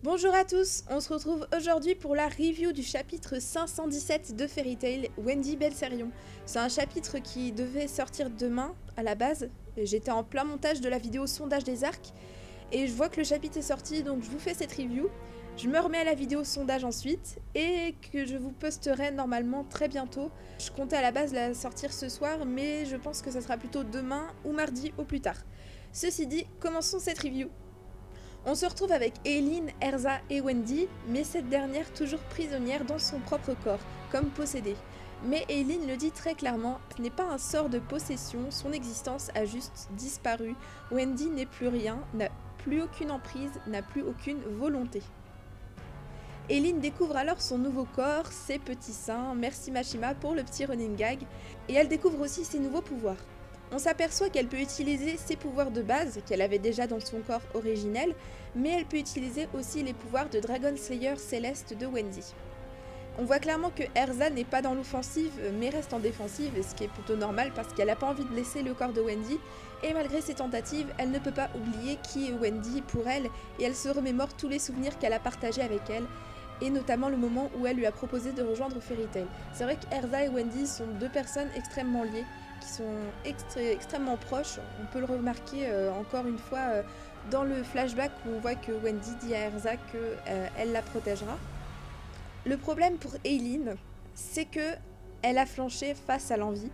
Bonjour à tous, on se retrouve aujourd'hui pour la review du chapitre 517 de Fairy Tail, Wendy Belcerion. C'est un chapitre qui devait sortir demain à la base, j'étais en plein montage de la vidéo sondage des arcs, et je vois que le chapitre est sorti donc je vous fais cette review. Je me remets à la vidéo sondage ensuite, et que je vous posterai normalement très bientôt. Je comptais à la base la sortir ce soir, mais je pense que ça sera plutôt demain ou mardi au plus tard. Ceci dit, commençons cette review. On se retrouve avec Eileen, Erza et Wendy, mais cette dernière toujours prisonnière dans son propre corps, comme possédée. Mais Eileen le dit très clairement, ce n'est pas un sort de possession, son existence a juste disparu. Wendy n'est plus rien, n'a plus aucune emprise, n'a plus aucune volonté. Eileen découvre alors son nouveau corps, ses petits seins, merci Mashima pour le petit running gag, et elle découvre aussi ses nouveaux pouvoirs. On s'aperçoit qu'elle peut utiliser ses pouvoirs de base, qu'elle avait déjà dans son corps originel, mais elle peut utiliser aussi les pouvoirs de Dragon Slayer céleste de Wendy. On voit clairement que Erza n'est pas dans l'offensive, mais reste en défensive, ce qui est plutôt normal parce qu'elle n'a pas envie de blesser le corps de Wendy, et malgré ses tentatives, elle ne peut pas oublier qui est Wendy pour elle, et elle se remémore tous les souvenirs qu'elle a partagés avec elle, et notamment le moment où elle lui a proposé de rejoindre Fairy Tail. C'est vrai qu'Erza et Wendy sont deux personnes extrêmement liées, qui sont extrêmement proches. On peut le remarquer encore une fois dans le flashback où on voit que Wendy dit à Erza qu'elle la protégera. Le problème pour Eileen, c'est que elle a flanché face à l'envie,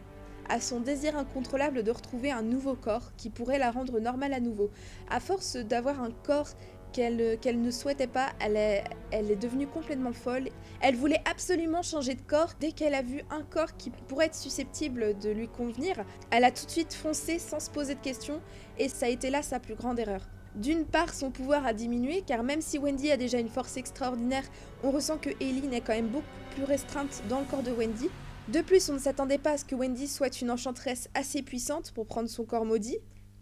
à son désir incontrôlable de retrouver un nouveau corps qui pourrait la rendre normale à nouveau. À force d'avoir un corps qu'elle ne souhaitait pas, elle est devenue complètement folle. Elle voulait absolument changer de corps. Dès qu'elle a vu un corps qui pourrait être susceptible de lui convenir, elle a tout de suite foncé sans se poser de questions, et ça a été là sa plus grande erreur. D'une part, son pouvoir a diminué, car même si Wendy a déjà une force extraordinaire, on ressent que Eileen est quand même beaucoup plus restreinte dans le corps de Wendy. De plus, on ne s'attendait pas à ce que Wendy soit une enchanteresse assez puissante pour prendre son corps maudit.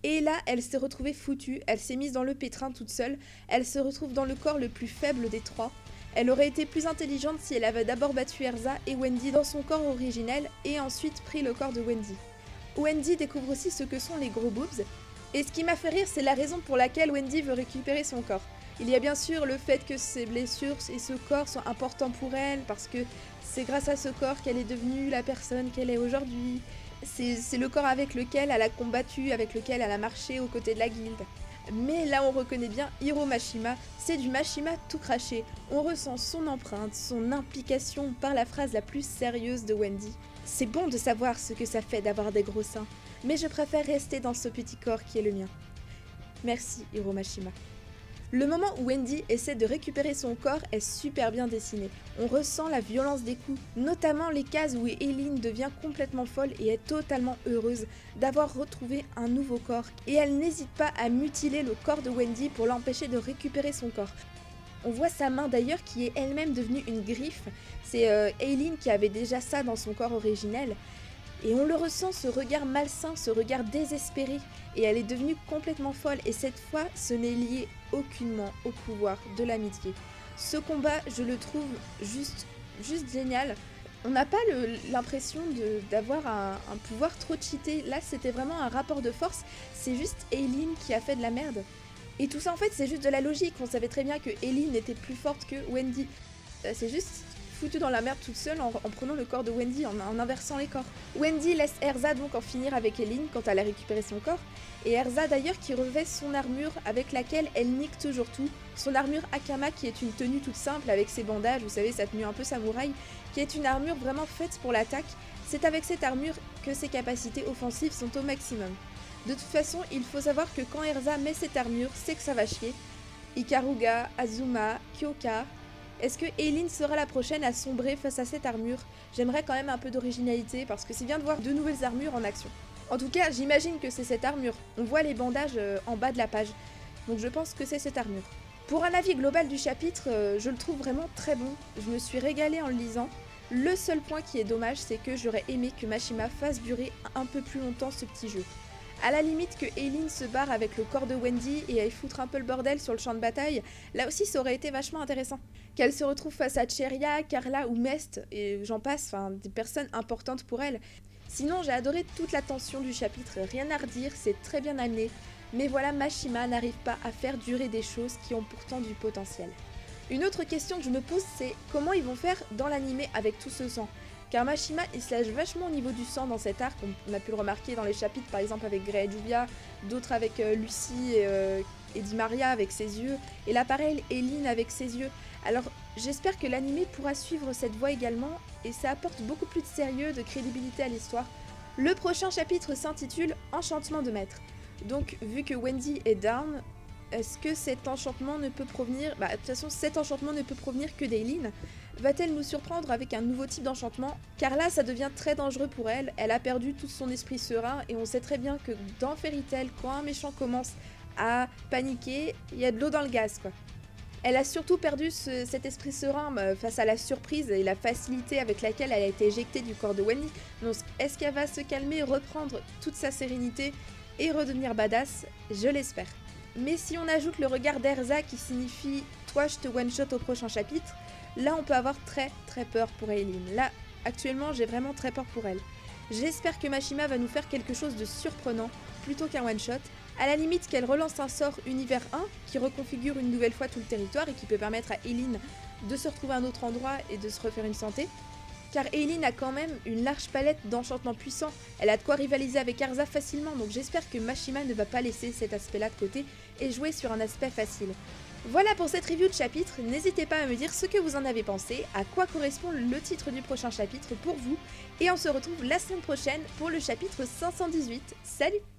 Et là, elle s'est retrouvée foutue, elle s'est mise dans le pétrin toute seule, elle se retrouve dans le corps le plus faible des trois. Elle aurait été plus intelligente si elle avait d'abord battu Erza et Wendy dans son corps originel et ensuite pris le corps de Wendy. Wendy découvre aussi ce que sont les gros boobs, et ce qui m'a fait rire, c'est la raison pour laquelle Wendy veut récupérer son corps. Il y a bien sûr le fait que ses blessures et ce corps sont importants pour elle, parce que c'est grâce à ce corps qu'elle est devenue la personne qu'elle est aujourd'hui. C'est le corps avec lequel elle a combattu, avec lequel elle a marché aux côtés de la guilde. Mais là on reconnaît bien Hiro Mashima, c'est du Mashima tout craché. On ressent son empreinte, son implication par la phrase la plus sérieuse de Wendy. C'est bon de savoir ce que ça fait d'avoir des gros seins, mais je préfère rester dans ce petit corps qui est le mien. Merci Hiro Mashima. Le moment où Wendy essaie de récupérer son corps est super bien dessiné. On ressent la violence des coups, notamment les cases où Eileen devient complètement folle et est totalement heureuse d'avoir retrouvé un nouveau corps. Et elle n'hésite pas à mutiler le corps de Wendy pour l'empêcher de récupérer son corps. On voit sa main d'ailleurs qui est elle-même devenue une griffe. C'est Eileen qui avait déjà ça dans son corps originel. Et on le ressent, ce regard malsain, ce regard désespéré. Et elle est devenue complètement folle. Et cette fois, ce n'est lié aucunement au pouvoir de l'amitié. Ce combat, je le trouve juste génial. On n'a pas l'impression d'avoir un pouvoir trop cheaté. Là, c'était vraiment un rapport de force. C'est juste Eileen qui a fait de la merde. Et tout ça, en fait, c'est juste de la logique. On savait très bien que Eileen était plus forte que Wendy. C'est juste foutue dans la merde toute seule en prenant le corps de Wendy, en inversant les corps. Wendy laisse Erza donc en finir avec Eileen quand elle a récupéré son corps, et Erza d'ailleurs qui revêt son armure avec laquelle elle nique toujours tout, son armure Akama qui est une tenue toute simple avec ses bandages, vous savez sa tenue un peu samouraï, qui est une armure vraiment faite pour l'attaque. C'est avec cette armure que ses capacités offensives sont au maximum. De toute façon, il faut savoir que quand Erza met cette armure, c'est que ça va chier. Ikaruga, Azuma, Kyoka... Est-ce que Eileen sera la prochaine à sombrer face à cette armure? J'aimerais quand même un peu d'originalité parce que c'est bien de voir deux nouvelles armures en action. En tout cas, j'imagine que c'est cette armure. On voit les bandages en bas de la page. Donc je pense que c'est cette armure. Pour un avis global du chapitre, je le trouve vraiment très bon. Je me suis régalée en le lisant. Le seul point qui est dommage, c'est que j'aurais aimé que Mashima fasse durer un peu plus longtemps ce petit jeu. À la limite que Eileen se barre avec le corps de Wendy et aille foutre un peu le bordel sur le champ de bataille, là aussi ça aurait été vachement intéressant. Qu'elle se retrouve face à Cheria, Carla ou Mest, et j'en passe, enfin des personnes importantes pour elle. Sinon j'ai adoré toute la tension du chapitre, rien à redire, c'est très bien amené. Mais voilà, Mashima n'arrive pas à faire durer des choses qui ont pourtant du potentiel. Une autre question que je me pose, c'est comment ils vont faire dans l'animé avec tout ce sang. Car Mashima, il se lâche vachement au niveau du sang dans cet arc, on a pu le remarquer dans les chapitres par exemple avec Grey et Juvia, d'autres avec Lucy et Di Maria avec ses yeux, et là pareil, Eileen avec ses yeux. Alors j'espère que l'animé pourra suivre cette voie également, et ça apporte beaucoup plus de sérieux, de crédibilité à l'histoire. Le prochain chapitre s'intitule Enchantement de maître. Donc vu que Wendy est down, est-ce que cet enchantement ne peut provenir... Bah de toute façon cet enchantement ne peut provenir que d'Eileen. Va-t-elle nous surprendre avec un nouveau type d'enchantement? Car là ça devient très dangereux pour elle, elle a perdu tout son esprit serein et on sait très bien que dans Fairy Tail, quand un méchant commence à paniquer, il y a de l'eau dans le gaz quoi. Elle a surtout perdu cet esprit serein face à la surprise et la facilité avec laquelle elle a été éjectée du corps de Wendy. Donc est-ce qu'elle va se calmer, reprendre toute sa sérénité et redevenir badass? Je l'espère. Mais si on ajoute le regard d'Erza qui signifie « toi je te one-shot au prochain chapitre », là on peut avoir très peur pour Eileen. Là, actuellement, j'ai vraiment très peur pour elle. J'espère que Mashima va nous faire quelque chose de surprenant, plutôt qu'un one-shot. À la limite qu'elle relance un sort univers 1, qui reconfigure une nouvelle fois tout le territoire et qui peut permettre à Eileen de se retrouver à un autre endroit et de se refaire une santé. Car Eileen a quand même une large palette d'enchantements puissants, elle a de quoi rivaliser avec Erza facilement, donc j'espère que Mashima ne va pas laisser cet aspect-là de côté et jouer sur un aspect facile. Voilà pour cette review de chapitre, n'hésitez pas à me dire ce que vous en avez pensé, à quoi correspond le titre du prochain chapitre pour vous, et on se retrouve la semaine prochaine pour le chapitre 518. Salut!